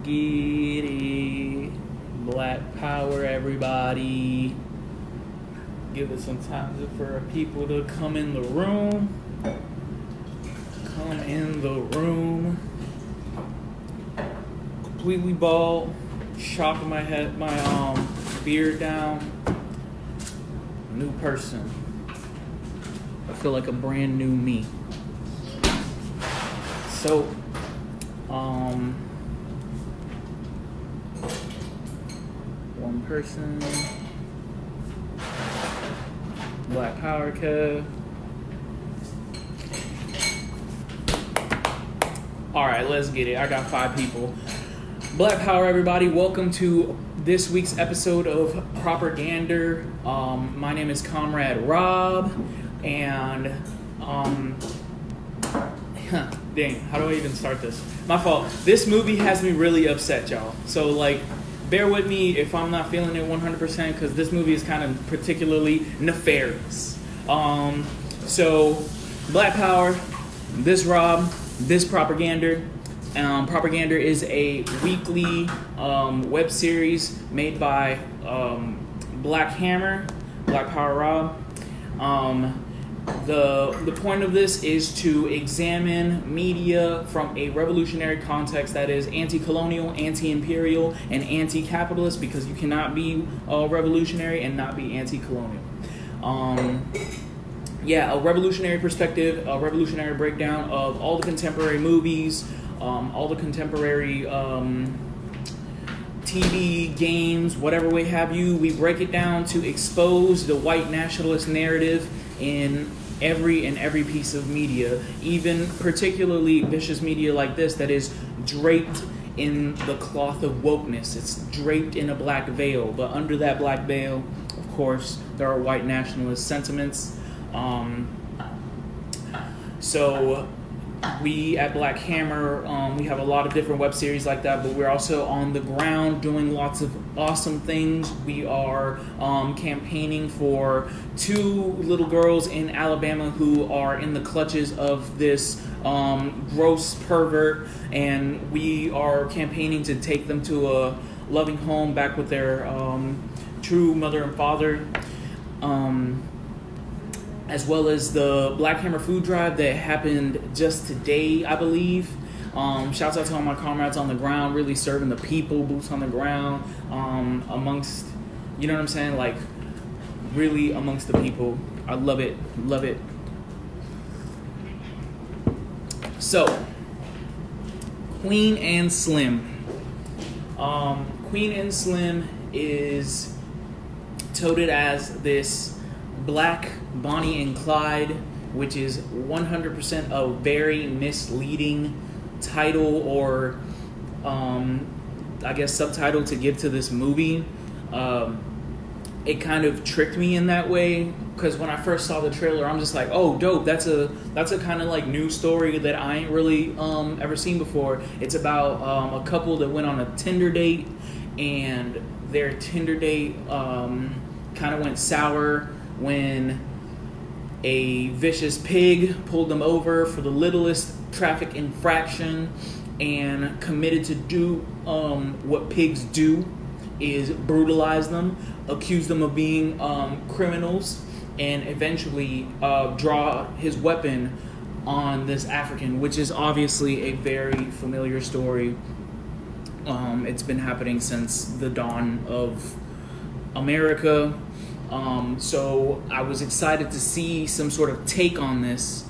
get it. Black power, everybody. Give it some time for people to come in the room. Come in the room. Completely bald. Chopping my head, my beard down. New person. I feel like a brand new me. So, one person. Black Power Kev. Alright, let's get it. I got 5 people. Black Power, everybody. Welcome to this week's episode of Proper-Gander. My name is Comrade Rob, and dang, how do I even start this? My fault. This movie has me really upset, y'all. So, like, bear with me if I'm not feeling it 100%, because this movie is kind of particularly nefarious. So, Black Power, this Rob, this Proper-Gander. Proper-Gander is a weekly web series made by Black Hammer, Black Power Rob. The point of this is to examine media from a revolutionary context that is anti-colonial, anti-imperial, and anti-capitalist, because you cannot be revolutionary and not be anti-colonial. A revolutionary perspective, a revolutionary breakdown of all the contemporary movies, all the contemporary TV, games, whatever way have you. We break it down to expose the white nationalist narrative in every piece of media, even particularly vicious media like this that is draped in the cloth of wokeness. It's draped in a black veil, but under that black veil, of course, there are white nationalist sentiments. So we at Black Hammer, we have a lot of different web series like that, but we're also on the ground doing lots of awesome things. We are campaigning for 2 little girls in Alabama who are in the clutches of this gross pervert, and we are campaigning to take them to a loving home back with their true mother and father. As well as the Black Hammer food drive that happened just today, I believe. Shouts out to all my comrades on the ground, really serving the people, boots on the ground, amongst, you know what I'm saying? Like, really amongst the people. I love it, love it. So, Queen and Slim. Queen and Slim is touted as this Black Bonnie and Clyde, which is 100% a very misleading title or I guess subtitle to give to this movie. It kind of tricked me in that way, because when I first saw the trailer, I'm just like, oh, dope, that's a kind of like new story that I ain't really ever seen before. It's about a couple that went on a Tinder date, and their Tinder date kind of went sour when a vicious pig pulled them over for the littlest traffic infraction and committed to do what pigs do, is brutalize them, accuse them of being criminals, and eventually draw his weapon on this African, which is obviously a very familiar story. It's been happening since the dawn of America. So I was excited to see some sort of take on this,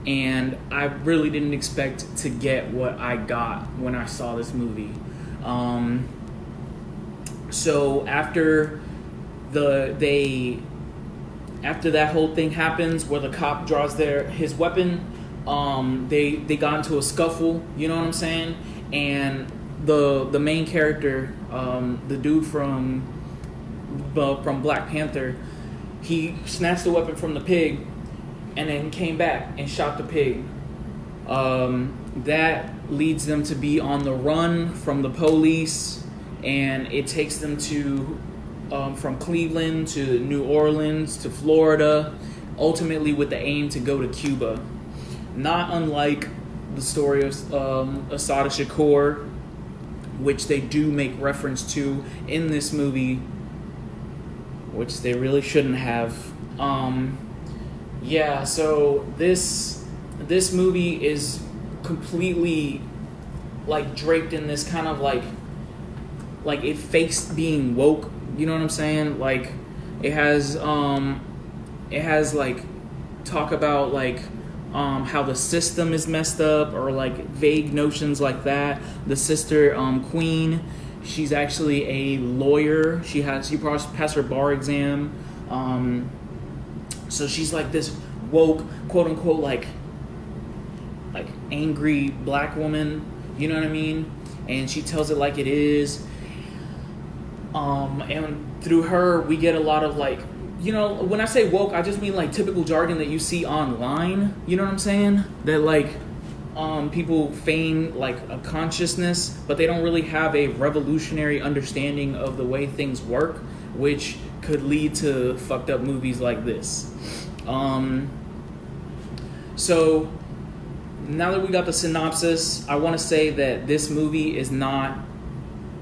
and I really didn't expect to get what I got when I saw this movie. So after that whole thing happens where the cop draws his weapon, they got into a scuffle, you know what I'm saying? And the main character, the dude from Black Panther, he snatched the weapon from the pig and then came back and shot the pig. That leads them to be on the run from the police, and it takes them to from Cleveland to New Orleans to Florida, ultimately with the aim to go to Cuba. Not unlike the story of Assata Shakur, which they do make reference to in this movie, which they really shouldn't have. Yeah, so this movie is completely like draped in this kind of like it fakes being woke. You know what I'm saying? Like it has like talk about like how the system is messed up, or like vague notions like that. The sister, Queen, she's actually a lawyer. She passed her bar exam. So she's like this woke, quote unquote, like angry black woman. You know what I mean? And she tells it like it is. And through her, we get a lot of like, you know, when I say woke, I just mean like typical jargon that you see online. You know what I'm saying? That like people feign like a consciousness, but they don't really have a revolutionary understanding of the way things work, which could lead to fucked up movies like this. So now that we got the synopsis, I want to say that this movie is not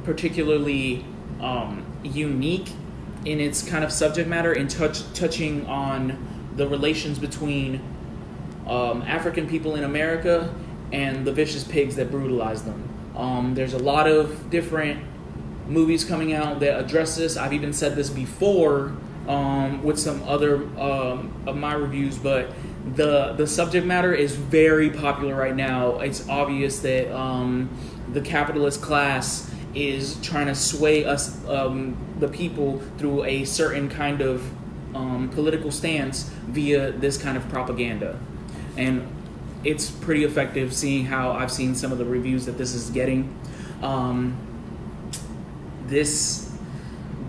particularly unique in its kind of subject matter, in touching on the relations between African people in America and the vicious pigs that brutalize them. There's a lot of different movies coming out that address this. I've even said this before with some other of my reviews, but the subject matter is very popular right now. It's obvious that the capitalist class is trying to sway us, the people, through a certain kind of political stance via this kind of propaganda. And it's pretty effective, seeing how I've seen some of the reviews that this is getting. This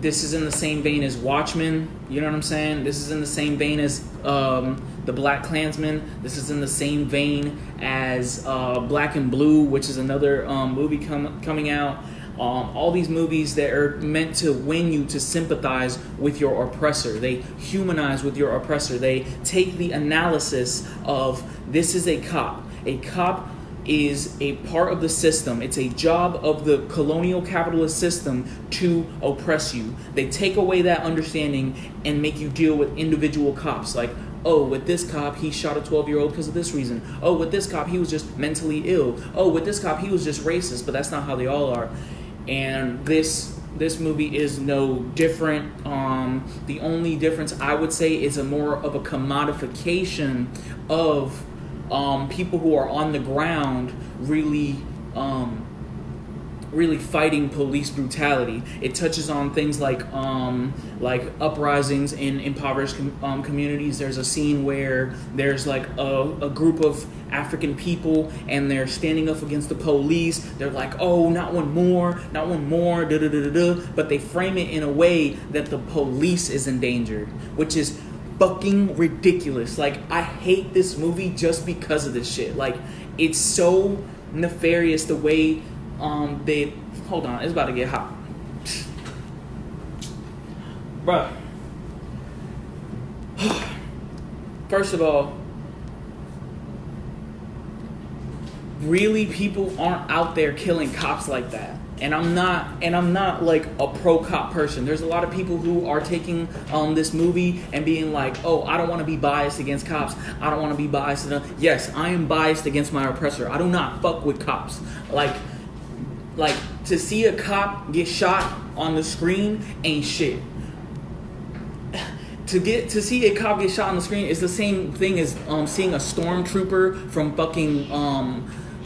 is in the same vein as Watchmen, you know what I'm saying? This is in the same vein as the Black Klansman. This is in the same vein as Black and Blue, which is another movie coming out. All these movies that are meant to win you to sympathize with your oppressor. They humanize with your oppressor. They take the analysis of, this is a cop. A cop is a part of the system. It's a job of the colonial capitalist system to oppress you. They take away that understanding and make you deal with individual cops. Like, oh, with this cop, he shot a 12-year-old because of this reason. Oh, with this cop, he was just mentally ill. Oh, with this cop, he was just racist. But that's not how they all are. And this movie is no different. The only difference, I would say, is a more of a commodification of people who are on the ground really fighting police brutality. It touches on things like uprisings in impoverished communities. There's a scene where there's like a group of African people, and they're standing up against the police. They're like, oh, not one more, da da da da da. But they frame it in a way that the police is endangered, which is fucking ridiculous. Like, I hate this movie just because of this shit. Like, it's so nefarious the way they... Hold on, it's about to get hot. Bruh. First of all, really, people aren't out there killing cops like that. And I'm not like a pro-cop person. There's a lot of people who are taking this movie and being like, oh, I don't want to be biased against cops. I don't want to be biased enough. Yes, I am biased against my oppressor. I do not fuck with cops. Like to see a cop get shot on the screen ain't shit. To see a cop get shot on the screen is the same thing as seeing a stormtrooper from fucking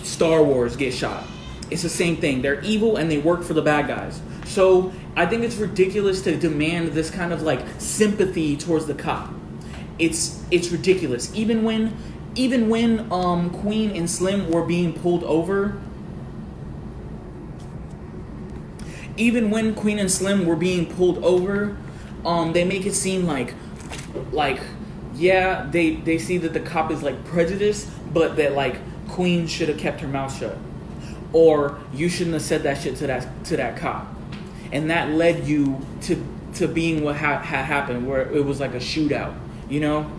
Star Wars get shot. It's the same thing. They're evil and they work for the bad guys. So I think it's ridiculous to demand this kind of like sympathy towards the cop. It's ridiculous. Even when Queen and Slim were being pulled over, they make it seem like yeah, they see that the cop is like prejudiced, but that like Queen should have kept her mouth shut. Or you shouldn't have said that shit to that cop. And that led you to being what had happened, where it was like a shootout, you know?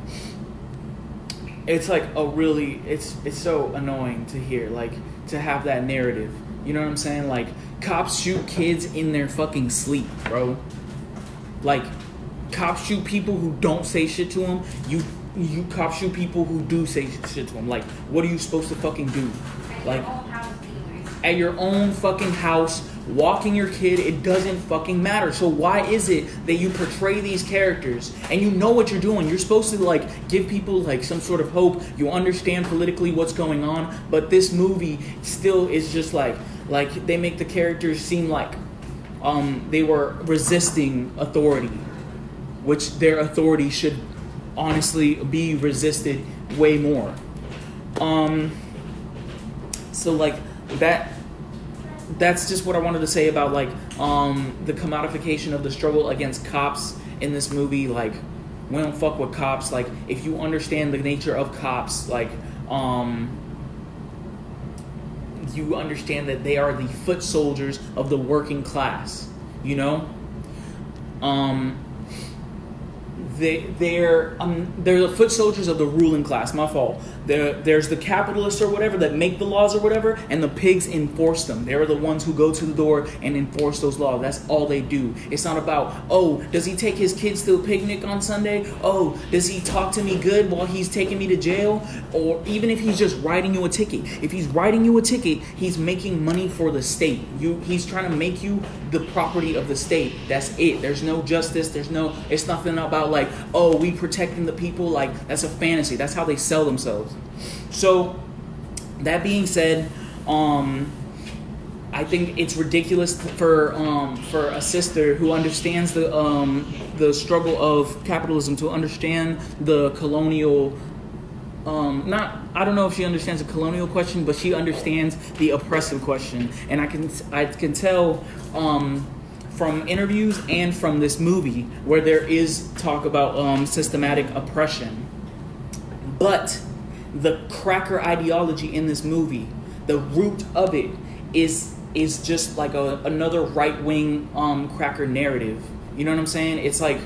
It's like it's so annoying to hear, like, to have that narrative. You know what I'm saying? Like, cops shoot kids in their fucking sleep, bro. Like, cops shoot people who don't say shit to them. You cops shoot people who do say shit to them. Like, what are you supposed to fucking do? Like, at your own fucking house, walking your kid, it doesn't fucking matter. So why is it that you portray these characters and you know what you're doing? You're supposed to, like, give people, like, some sort of hope. You understand politically what's going on, but this movie still is just like they make the characters seem like they were resisting authority, which their authority should honestly be resisted way more. So, like, that's just what I wanted to say about, like, the commodification of the struggle against cops in this movie. Like, we don't fuck with cops. Like, if you understand the nature of cops, like, you understand that they are the foot soldiers of the working class, you know? They're the foot soldiers of the ruling class. My fault. There's the capitalists or whatever that make the laws or whatever, and the pigs enforce them. They're the ones who go to the door and enforce those laws. That's all they do. It's not about, oh, does he take his kids to a picnic on Sunday? Oh, does he talk to me good while he's taking me to jail? Or even if he's just writing you a ticket. If he's writing you a ticket, he's making money for the state. He's trying to make you the property of the state. That's it. There's no justice. It's nothing about, like, oh, we protecting the people. Like, that's a fantasy. That's how they sell themselves. So, that being said, I think it's ridiculous for a sister who understands the struggle of capitalism to understand the colonial. I don't know if she understands the colonial question, but she understands the oppressive question, and I can tell from interviews and from this movie where there is talk about systematic oppression. But the cracker ideology in this movie, the root of it is just like another right-wing cracker narrative. You know what I'm saying? It's like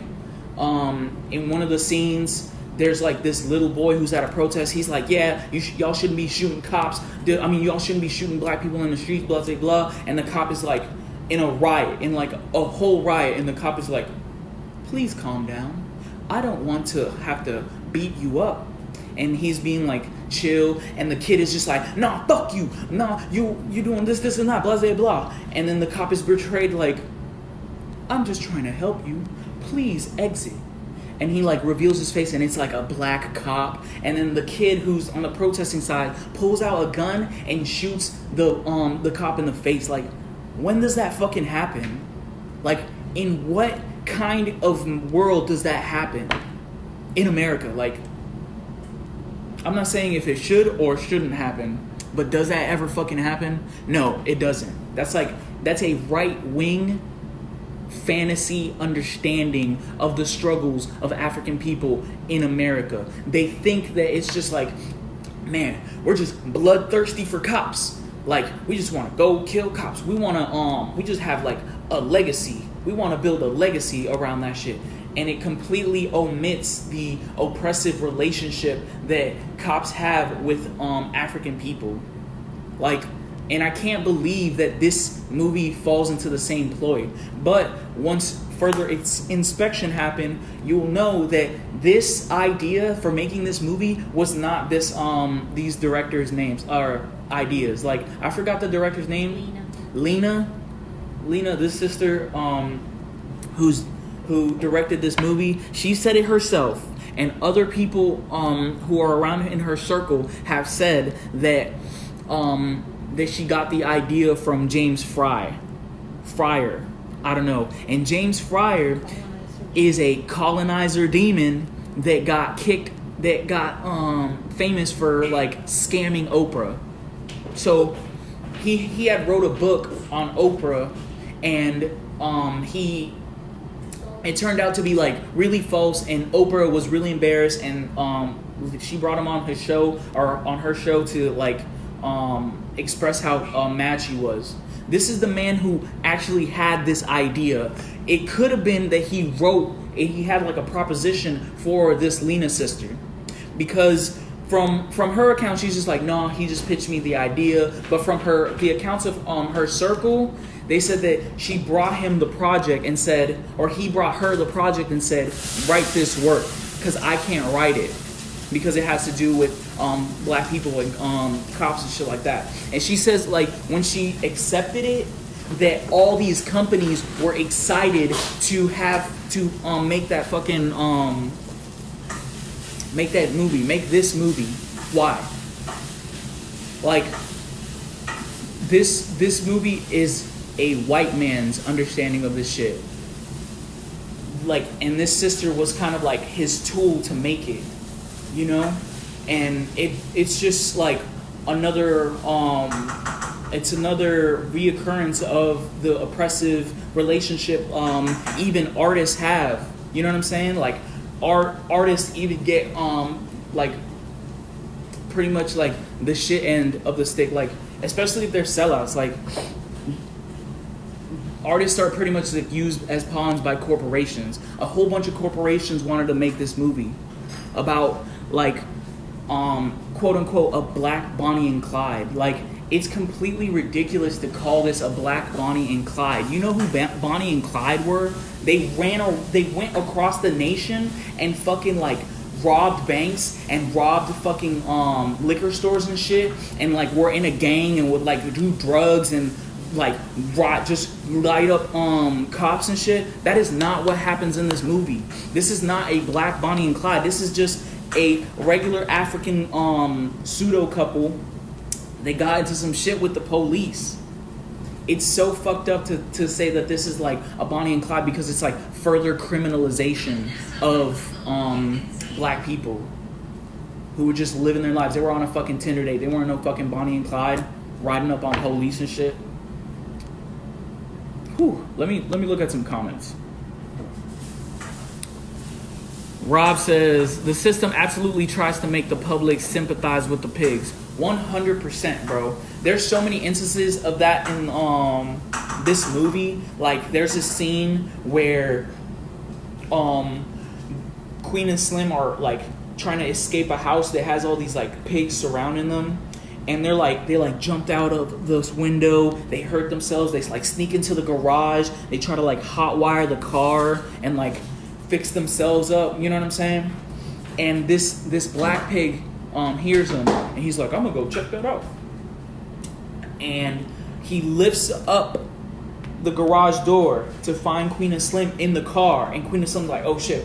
in one of the scenes, there's like this little boy who's at a protest. He's like, yeah, y'all shouldn't be shooting cops. Y'all shouldn't be shooting black people in the streets, blah, blah, blah. And the cop is like, in a riot, in like a whole riot, and the cop is like, please calm down. I don't want to have to beat you up. And he's being like chill, and the kid is just like, nah, fuck you. Nah, you doing this and that, blah, blah, blah. And then the cop is betrayed like, I'm just trying to help you. Please exit. And he like reveals his face, and it's like a black cop. And then the kid who's on the protesting side pulls out a gun and shoots the cop in the face. Like, when does that fucking happen? Like, in what kind of world does that happen? In America. Like, I'm not saying if it should or shouldn't happen, but does that ever fucking happen? No, it doesn't. That's a right-wing fantasy understanding of the struggles of African people in America. They think that it's just like, man, we're just bloodthirsty for cops. Like, we just want to go kill cops. We want to, we just have like a legacy. We want to build a legacy around that shit. And it completely omits the oppressive relationship that cops have with African people. Like, and I can't believe that this movie falls into the same ploy. But once further inspection happened, you'll know that this idea for making this movie was not these directors' names or ideas. Like, I forgot the director's name. Lena, this sister who directed this movie, she said it herself, and other people who are around in her circle have said that that she got the idea from James Fryer. I don't know. And James Fryer is a colonizer demon that got famous for like scamming Oprah. So he had wrote a book on Oprah, and it turned out to be like really false, and Oprah was really embarrassed, and she brought him on her show to like express how mad she was. This is the man who actually had this idea. It could have been that he had like a proposition for this Lena sister, because from her account, she's just like, no, he just pitched me the idea. But from the accounts of her circle, they said that she brought him the project and said, or he brought her the project and said, write this work, because I can't write it, because it has to do with black people and cops and shit like that. And she says, like, when she accepted it, that all these companies were excited to have to make that fucking make that movie, make this movie. Why? Like, this movie is a white man's understanding of this shit. Like, and this sister was kind of like his tool to make it, you know? And it's just like another it's another reoccurrence of the oppressive relationship even artists have. You know what I'm saying? Like, artists even get like pretty much like the shit end of the stick, like especially if they're sellouts. Like, artists are pretty much like used as pawns by corporations. A whole bunch of corporations wanted to make this movie about like quote unquote a black Bonnie and Clyde. Like, it's completely ridiculous to call this a black Bonnie and Clyde. You know who Bonnie and Clyde were? They went across the nation and fucking like robbed banks and robbed fucking liquor stores and shit, and like were in a gang and would like do drugs and like just light up cops and shit. That is not what happens in this movie. This is not a black Bonnie and Clyde. This is just a regular African pseudo couple. They got into some shit with the police. It's so fucked up to say that this is like a Bonnie and Clyde, because it's like further criminalization of black people who were just living their lives. They were on a fucking Tinder date. They weren't no fucking Bonnie and Clyde riding up on police and shit. Whew. Let me look at some comments. Rob says, the system absolutely tries to make the public sympathize with the pigs. 100%, bro. There's so many instances of that in this movie. Like, there's a scene where Queen and Slim are like trying to escape a house that has all these like pigs surrounding them, and they jumped out of this window. They hurt themselves. They like sneak into the garage. They try to like hotwire the car and like fix themselves up. You know what I'm saying? And this black pig hears them, and he's like, I'm gonna go check that out. And he lifts up the garage door to find Queen and Slim in the car, and Queen and Slim's like, oh shit.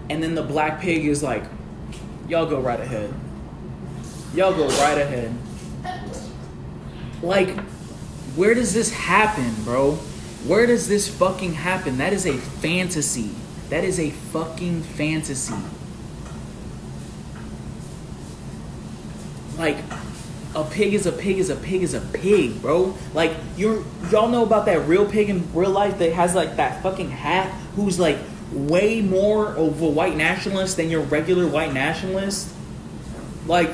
And then the black pig is like, y'all go right ahead. Y'all go right ahead. Like, where does this happen, bro? Where does this fucking happen? That is a fantasy. That is a fucking fantasy. Like, a pig is a pig is a pig is a pig, bro. Like, y'all know about that real pig in real life that has like that fucking hat, who's like way more of a white nationalist than your regular white nationalist? Like,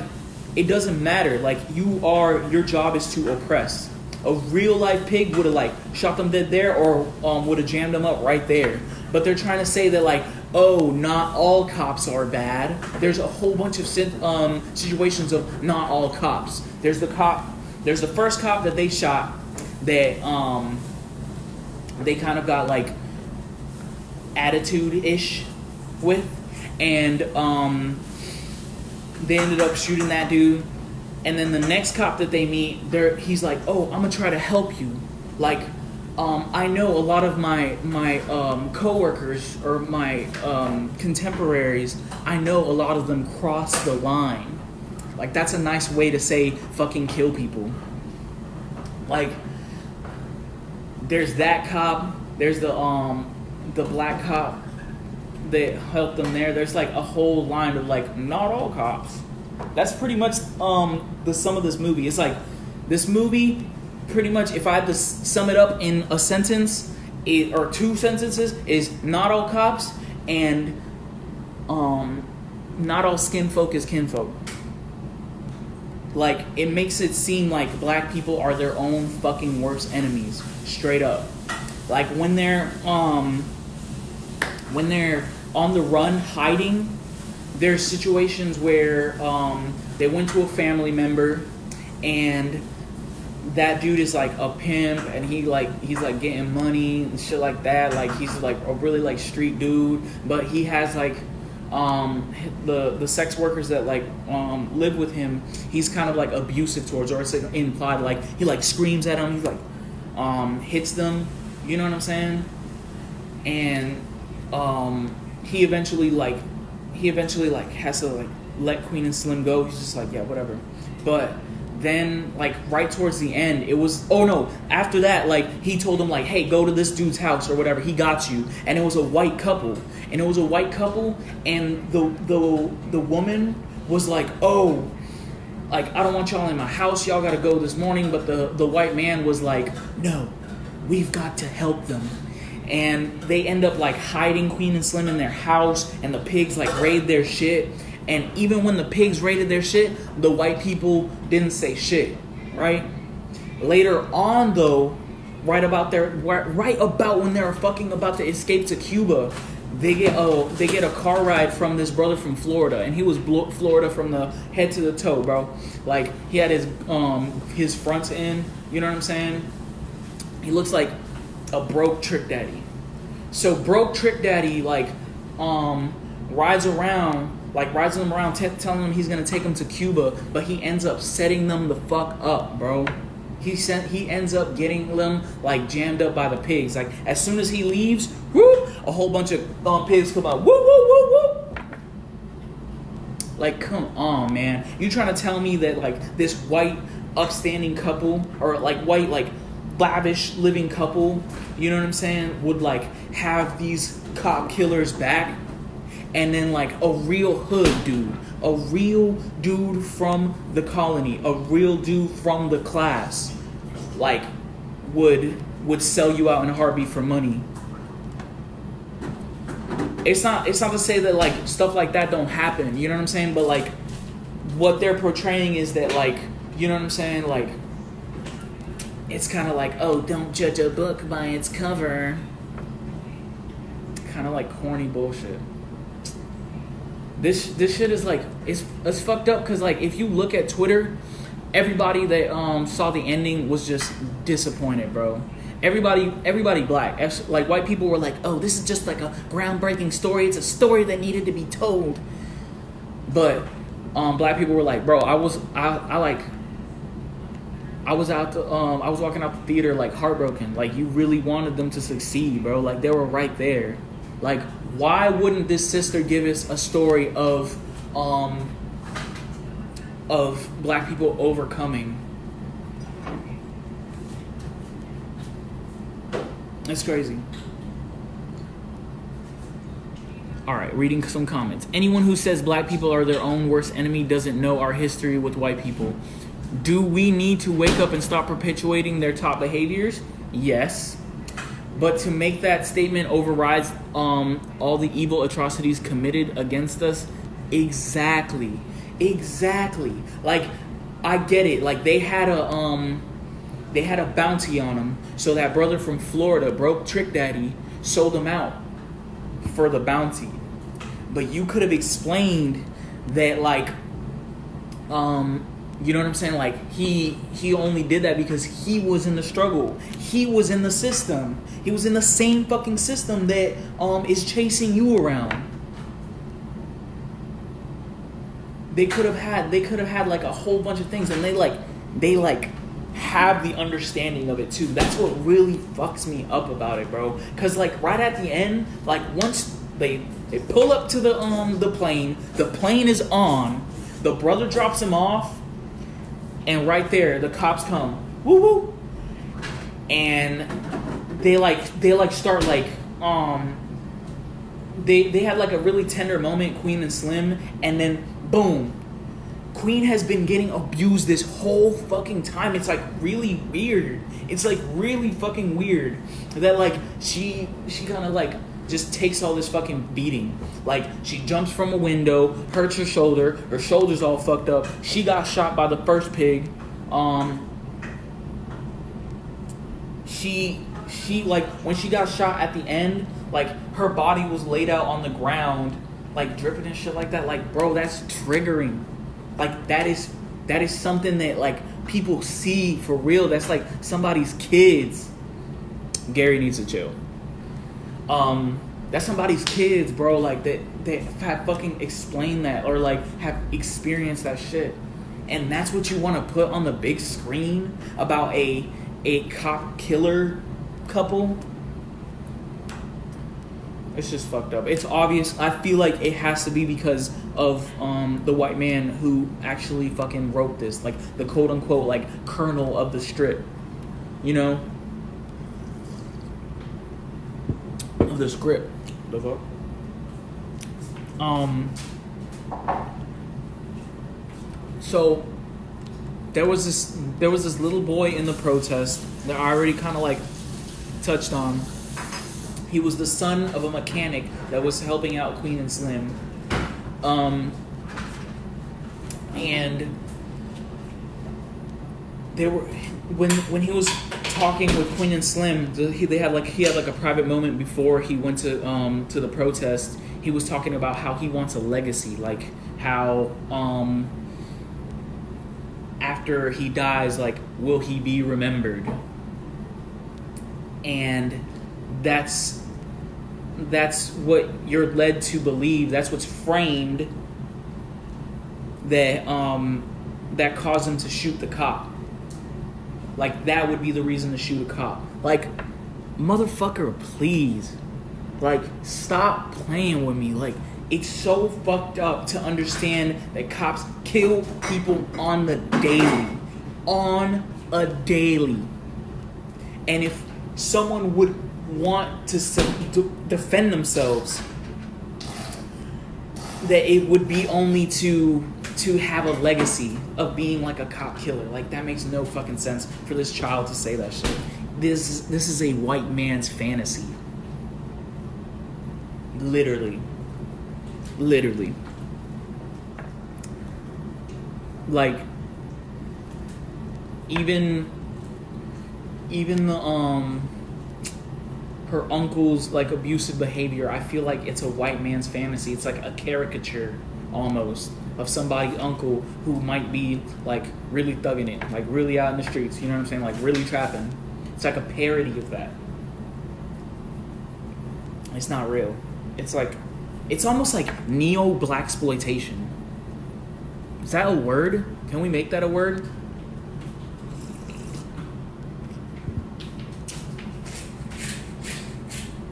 it doesn't matter. Like, your job is to oppress. A real life pig would have like shot them dead there, or would have jammed them up right there. But they're trying to say that like, oh, not all cops are bad. There's a whole bunch of situations of not all cops. There's the first cop that they shot that they kind of got like attitude-ish with, and they ended up shooting that dude. And then the next cop that they meet, he's like, oh, I'm gonna try to help you. Like, I know a lot of my coworkers or my contemporaries, I know a lot of them cross the line. Like, that's a nice way to say fucking kill people. Like, there's that cop, there's the black cop that helped them there. There's like a whole line of like, not all cops. That's pretty much the sum of this movie. It's like, this movie, pretty much, if I had to sum it up in a sentence, or two sentences, is not all cops and not all skin folk is kinfolk. Like, it makes it seem like black people are their own fucking worst enemies, straight up. Like, when they're on the run hiding there's situations where they went to a family member, and that dude is like a pimp, and he's like getting money and shit like that. Like he's like a really like street dude, but he has like the sex workers that like live with him, he's kind of like abusive towards, or it's like implied, like he like screams at them, he's like hits them, you know what I'm saying? And he eventually has to like let Queen and Slim go. He's just like, yeah, whatever. But then like right towards the end, it was, oh no, after that, like he told him like, hey, go to this dude's house or whatever, he got you. And it was a white couple, and the woman was like, oh, like I don't want y'all in my house, y'all gotta go this morning. But the white man was like, no, we've got to help them. And they end up like hiding Queen and Slim in their house, and the pigs like raid their shit. And even when the pigs raided their shit, the white people didn't say shit, right? Later on, though, right about when they're fucking about to escape to Cuba, they get a car ride from this brother from Florida, and he was Florida from the head to the toe, bro. Like he had his fronts in, you know what I'm saying? He looks like a broke trick daddy. So broke trick daddy like rides them around, telling them he's gonna take them to Cuba, but he ends up setting them the fuck up, bro. He ends up getting them like jammed up by the pigs. Like as soon as he leaves, whoop, a whole bunch of pigs come out, whoop whoop whoop whoop. Like come on, man, you trying to tell me that like this white upstanding couple, or like white like lavish living couple, you know what I'm saying, would like have these cop killers back? And then like a real hood dude, a real dude from the colony, a real dude from the class, like would sell you out in a heartbeat for money. It's not to say that like stuff like that don't happen, you know what I'm saying? But like what they're portraying is that like, you know what I'm saying, like it's kind of like, oh, don't judge a book by its cover. Kind of like corny bullshit. This shit is like, it's fucked up, because like if you look at Twitter, everybody that saw the ending was just disappointed, bro. Everybody black, like white people were like, oh, this is just like a groundbreaking story. It's a story that needed to be told. But black people were like, bro, I was walking out the theater like heartbroken. Like you really wanted them to succeed, bro. Like they were right there. Like why wouldn't this sister give us a story of black people overcoming? It's crazy. Alright, reading some comments. Anyone who says black people are their own worst enemy doesn't know our history with white people. Do we need to wake up and stop perpetuating their top behaviors? Yes. But to make that statement overrides all the evil atrocities committed against us? Exactly. Like, I get it. Like, they had a bounty on them. So that brother from Florida, broke Trick Daddy, sold them out for the bounty. But you could have explained that, like, you know what I'm saying? Like, he only did that because he was in the struggle. He was in the system. He was in the same fucking system that is chasing you around. They could have had like a whole bunch of things, and they have the understanding of it too. That's what really fucks me up about it, bro. Cause like right at the end, like once they pull up to the plane is on, the brother drops him off, and right there the cops come, woo woo, and they start like they had like a really tender moment, Queen and Slim, and then boom, Queen has been getting abused this whole fucking time. It's like really weird. It's like really fucking weird that like she kind of like just takes all this fucking beating. Like she jumps from a window, hurts her shoulder's all fucked up. She got shot by the first pig. She like when she got shot at the end, like her body was laid out on the ground, like dripping and shit like that, like, bro, that's triggering. Like, that is something that, like, people see for real. That's like somebody's kids. Gary needs to chill. That's somebody's kids, bro. Like, that have fucking explained that, or like have experienced that shit. And that's what you want to put on the big screen about a cop killer couple. It's just fucked up. It's obvious. I feel like it has to be because of the white man who actually fucking wrote this, like the quote unquote like colonel of the strip, you know, of the script. The fuck. So there was this little boy in the protest that I already kind of like touched on. He was the son of a mechanic that was helping out Queen and Slim. And they were when he was talking with Queen and Slim, he had like a private moment before he went to the protest. He was talking about how he wants a legacy, like how after he dies, like, will he be remembered? And that's what you're led to believe. That's what's framed that caused him to shoot the cop. Like, that would be the reason to shoot a cop. Like, motherfucker, please. Like, stop playing with me. Like, it's so fucked up to understand that cops kill people on the daily. On a daily. And if someone would want to defend themselves, that it would be only to have a legacy of being like a cop killer. Like, that makes no fucking sense for this child to say that shit. This is a white man's fantasy. Literally. Like, even the her uncle's like abusive behavior, I feel like it's a white man's fantasy. It's like a caricature almost of somebody's uncle who might be like really thugging it, like really out in the streets, you know what I'm saying, like really trapping. It's like a parody of that. It's not real. It's like, it's almost like neo-blaxploitation. Is that a word? Can we make that a word?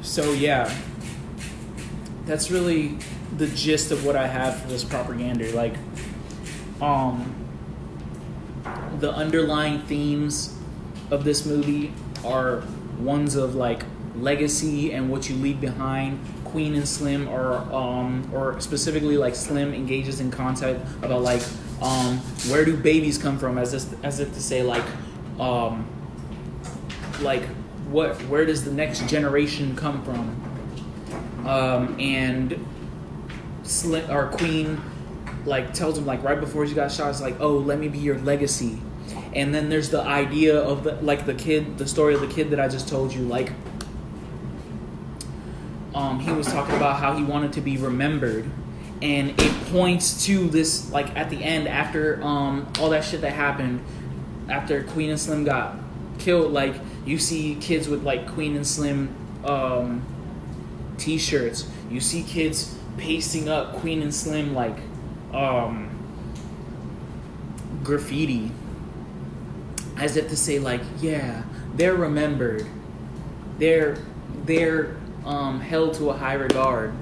So yeah, that's really the gist of what I have for this Proper-Gander. Like, the underlying themes of this movie are ones of like legacy and what you leave behind. Queen and Slim are, or specifically like Slim engages in concept about like, where do babies come from, as if to say like where does the next generation come from? And Slim or Queen like tells him like right before he got shot, it's like, oh, let me be your legacy. And then there's the idea of the story of the kid that I just told you, like. He was talking about how he wanted to be remembered, and it points to this, like, at the end, after all that shit that happened, after Queen and Slim got killed, like, you see kids with like Queen and Slim t-shirts. You see kids pasting up Queen and Slim like graffiti, as if to say like, yeah, they're remembered, they're held to a high regard.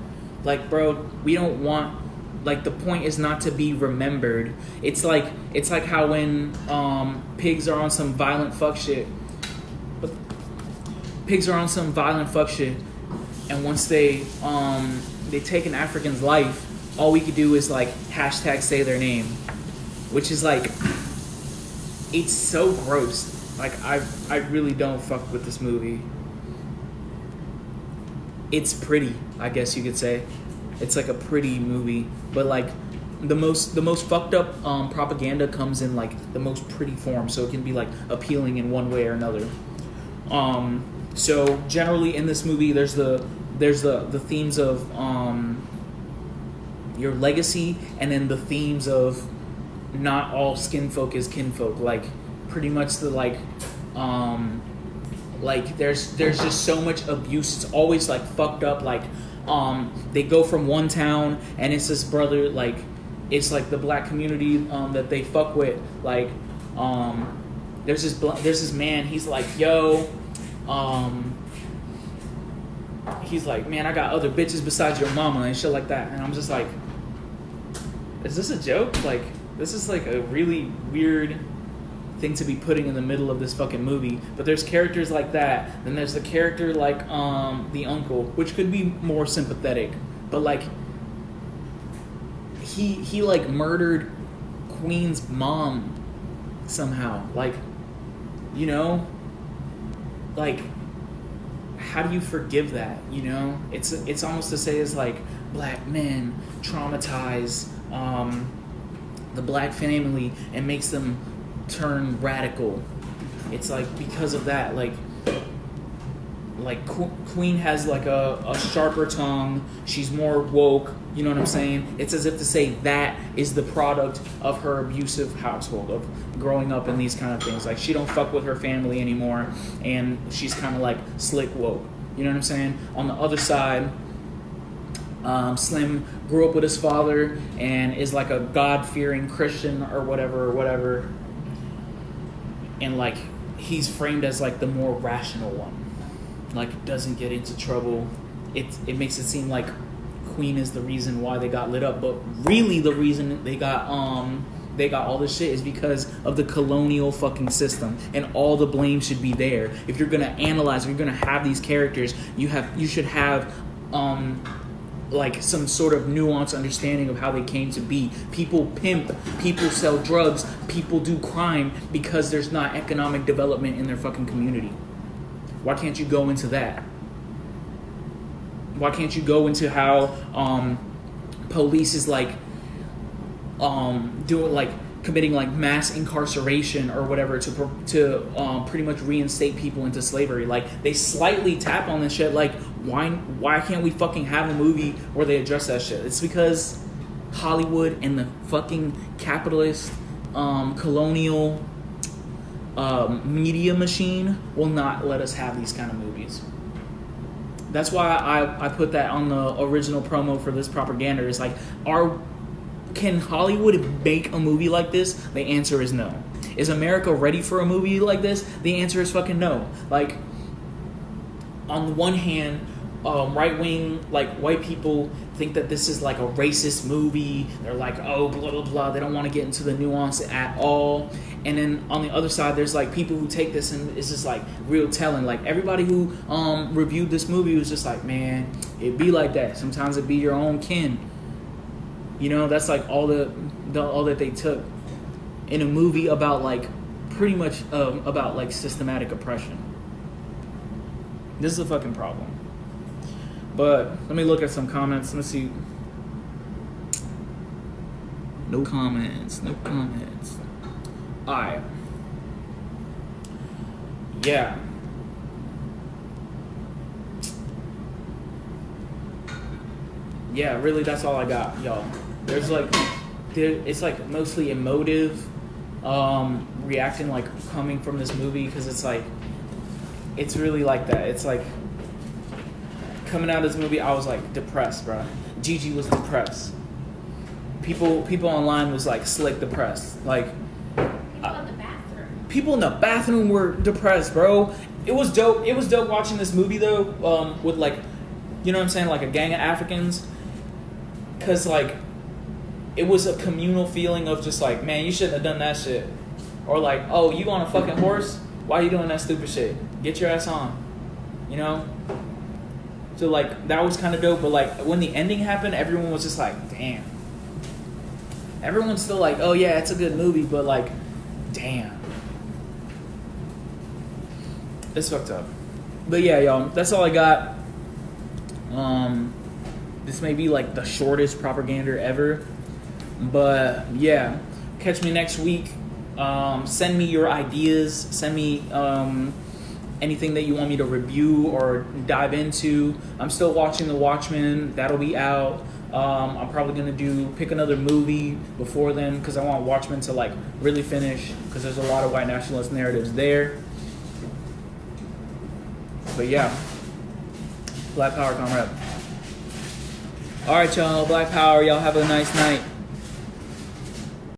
Like, bro, we don't want, like, the point is not to be remembered. It's like how when pigs are on some violent fuck shit, and once they take an African's life, all we could do is like hashtag say their name, which is like, it's so gross. Like, I really don't fuck with this movie. It's pretty, I guess you could say. It's like a pretty movie, but like the most fucked up propaganda comes in like the most pretty form, so it can be like appealing in one way or another. So generally in this movie, there's the themes of your legacy, and then the themes of not all skin folk is kinfolk. Like pretty much the like there's just so much abuse. It's always like fucked up. Like they go from one town and it's this brother, like it's like the black community that they fuck with. Like there's this man. He's like, yo, he's like, man, I got other bitches besides your mama and shit like that. And I'm just like, is this a joke? Like, this is like a really weird thing to be putting in the middle of this fucking movie. But there's characters like that. Then there's the character like the uncle, which could be more sympathetic. But like he like murdered Queen's mom somehow. Like, you know, like how do you forgive that? You know, it's almost to say it's like black men traumatize the black family and makes them turn radical. It's like because of that, like Queen has like a sharper tongue. She's more woke. You know what I'm saying? It's as if to say that is the product of her abusive household, of growing up in these kind of things. Like she don't fuck with her family anymore, and she's kind of like slick woke. You know what I'm saying? On the other side, Slim grew up with his father and is like a God-fearing Christian or whatever, and like he's framed as like the more rational one. Like doesn't get into trouble. It makes it seem like Queen is the reason why they got lit up, but really the reason they got all this shit is because of the colonial fucking system, and all the blame should be there. If you're gonna analyze, if you're gonna have these characters, you should have like some sort of nuanced understanding of how they came to be. People pimp, people sell drugs, people do crime because there's not economic development in their fucking community. Why can't you go into that? Why can't you go into how police is like doing like committing like mass incarceration or whatever to pretty much reinstate people into slavery? Like they slightly tap on this shit. Like why can't we fucking have a movie where they address that shit? It's because Hollywood and the fucking capitalist colonial media machine will not let us have these kind of movies. That's why I put that on the original promo for this Proper-Gander. It's like, can Hollywood make a movie like this? The answer is no. Is America ready for a movie like this? The answer is fucking no. Like, on the one hand, right wing, like white people think that this is like a racist movie. They're like, oh, blah blah blah. They don't want to get into the nuance at all. And then on the other side, there's like people who take this and it's just like real telling. Like everybody who reviewed this movie was just like, man, it be like that. Sometimes it be your own kin. You know, that's like all that they took in a movie about like pretty much about like systematic oppression. This is a fucking problem. But let me look at some comments. Let me see. No comments. Alright. Yeah. Yeah, really, that's all I got, y'all. It's like mostly emotive, reacting like coming from this movie, because it's like, it's really like that. It's like, coming out of this movie, I was like depressed, bro. Gigi was depressed. People online was like slick depressed. Like, people in the bathroom were depressed, bro. It was dope. It was dope watching this movie though, with like, you know what I'm saying, like a gang of Africans, cause like, it was a communal feeling of just like, man, you shouldn't have done that shit, or like, oh, you on a fucking horse? Why are you doing that stupid shit? Get your ass on, you know. So like that was kind of dope, but like when the ending happened, everyone was just like, damn. Everyone's still like, oh yeah, it's a good movie, but like, damn. It's fucked up. But yeah, y'all, that's all I got. This may be like the shortest Proper-Gander ever. But yeah, catch me next week. Send me your ideas. Send me anything that you want me to review or dive into. I'm still watching The Watchmen. That'll be out. I'm probably gonna pick another movie before then because I want Watchmen to like really finish because there's a lot of white nationalist narratives there. But yeah, Black Power, comrade. All right, y'all. Black Power. Y'all have a nice night.